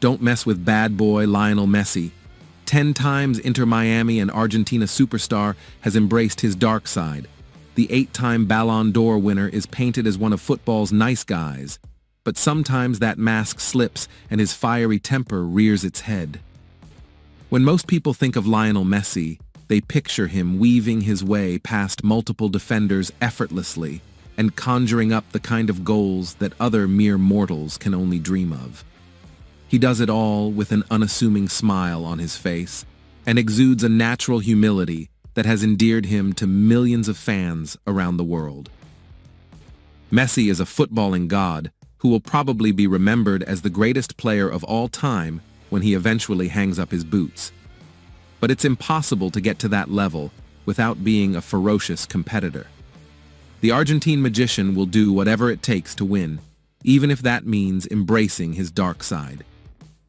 Don't mess with bad boy Lionel Messi. 10 times Inter Miami and Argentina superstar has embraced his dark side. The 8-time Ballon d'Or winner is painted as one of football's nice guys, but sometimes that mask slips and his fiery temper rears its head. When most people think of Lionel Messi, they picture him weaving his way past multiple defenders effortlessly and conjuring up the kind of goals that other mere mortals can only dream of. He does it all with an unassuming smile on his face and exudes a natural humility that has endeared him to millions of fans around the world. Messi is a footballing god who will probably be remembered as the greatest player of all time when he eventually hangs up his boots. But it's impossible to get to that level without being a ferocious competitor. The Argentine magician will do whatever it takes to win, even if that means embracing his dark side.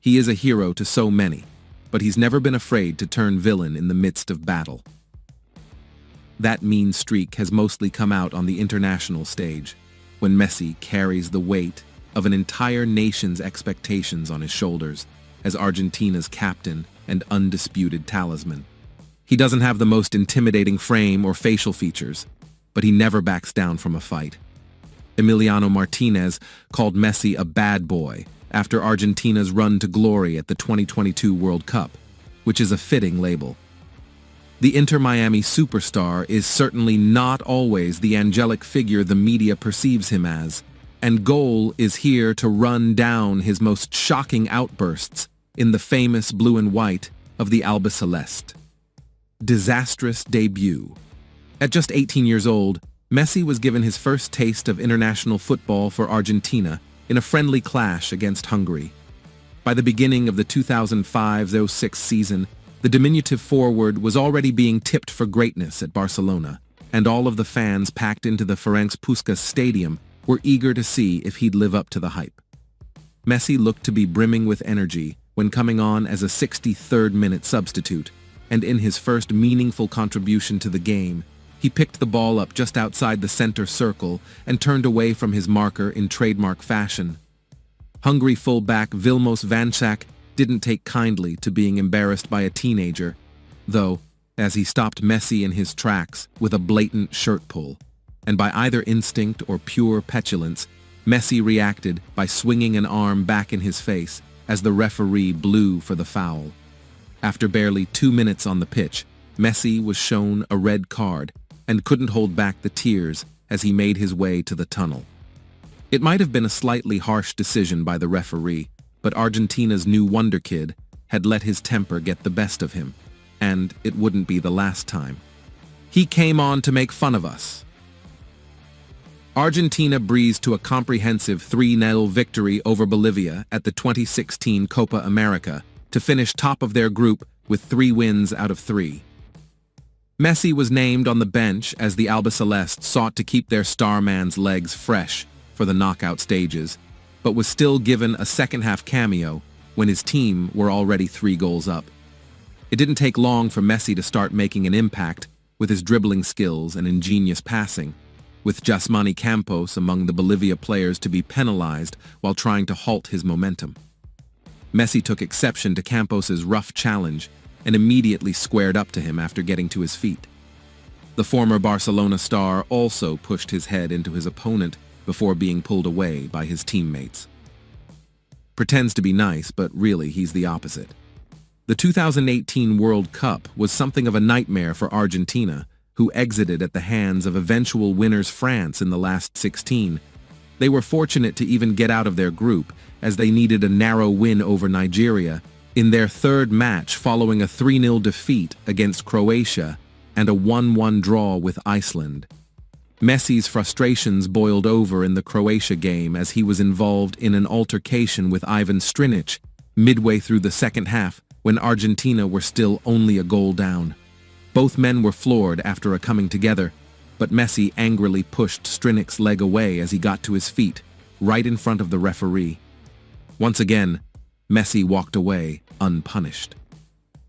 He is a hero to so many, but he's never been afraid to turn villain in the midst of battle. That mean streak has mostly come out on the international stage, when Messi carries the weight of an entire nation's expectations on his shoulders as Argentina's captain and undisputed talisman. He doesn't have the most intimidating frame or facial features, but he never backs down from a fight. Emiliano Martinez called Messi a bad boy after Argentina's run to glory at the 2022 World Cup, which is a fitting label. The Inter Miami superstar is certainly not always the angelic figure the media perceives him as, and Goal is here to run down his most shocking outbursts in the famous blue and white of the Albiceleste. Disastrous debut. At just 18 years old, Messi was given his first taste of international football for Argentina in a friendly clash against Hungary. By the beginning of the 2005-06 season, the diminutive forward was already being tipped for greatness at Barcelona, and all of the fans packed into the Ferenc Puskás Stadium were eager to see if he'd live up to the hype. Messi looked to be brimming with energy when coming on as a 63rd-minute substitute, and in his first meaningful contribution to the game, he picked the ball up just outside the center circle and turned away from his marker in trademark fashion. Hungary fullback Vilmos Vančák didn't take kindly to being embarrassed by a teenager, though, as he stopped Messi in his tracks with a blatant shirt pull, and by either instinct or pure petulance, Messi reacted by swinging an arm back in his face as the referee blew for the foul. After barely 2 minutes on the pitch, Messi was shown a red card and couldn't hold back the tears as he made his way to the tunnel. It might have been a slightly harsh decision by the referee, but Argentina's new wonder kid had let his temper get the best of him, and it wouldn't be the last time. He came on to make fun of us. Argentina breezed to a comprehensive 3-0 victory over Bolivia at the 2016 Copa America to finish top of their group with 3 wins out of 3. Messi was named on the bench as the Albiceleste sought to keep their star man's legs fresh for the knockout stages, but was still given a second-half cameo when his team were already 3 goals up. It didn't take long for Messi to start making an impact with his dribbling skills and ingenious passing, with Yasmani Campos among the Bolivia players to be penalized while trying to halt his momentum. Messi took exception to Campos's rough challenge and immediately squared up to him after getting to his feet. The former Barcelona star also pushed his head into his opponent before being pulled away by his teammates. Pretends to be nice, but really he's the opposite. The 2018 World Cup was something of a nightmare for Argentina, who exited at the hands of eventual winners France in the last 16. They were fortunate to even get out of their group, as they needed a narrow win over Nigeria in their 3rd match following a 3-0 defeat against Croatia and a 1-1 draw with Iceland. Messi's frustrations boiled over in the Croatia game as he was involved in an altercation with Ivan Strinic midway through the second half when Argentina were still only a goal down. Both men were floored after a coming together, but Messi angrily pushed Strinic's leg away as he got to his feet, right in front of the referee. Once again, Messi walked away unpunished.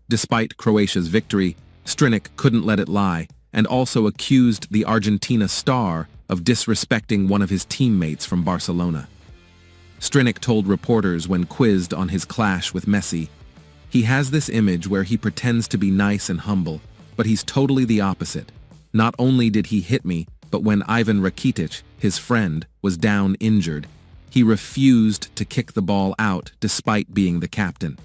Despite Croatia's victory, Strinic couldn't let it lie and also accused the Argentina star of disrespecting one of his teammates from Barcelona. Strinick told reporters when quizzed on his clash with Messi. He has this image where he pretends to be nice and humble, but he's totally the opposite. Not only did he hit me, but when Ivan Rakitic, his friend, was down injured, he refused to kick the ball out despite being the captain.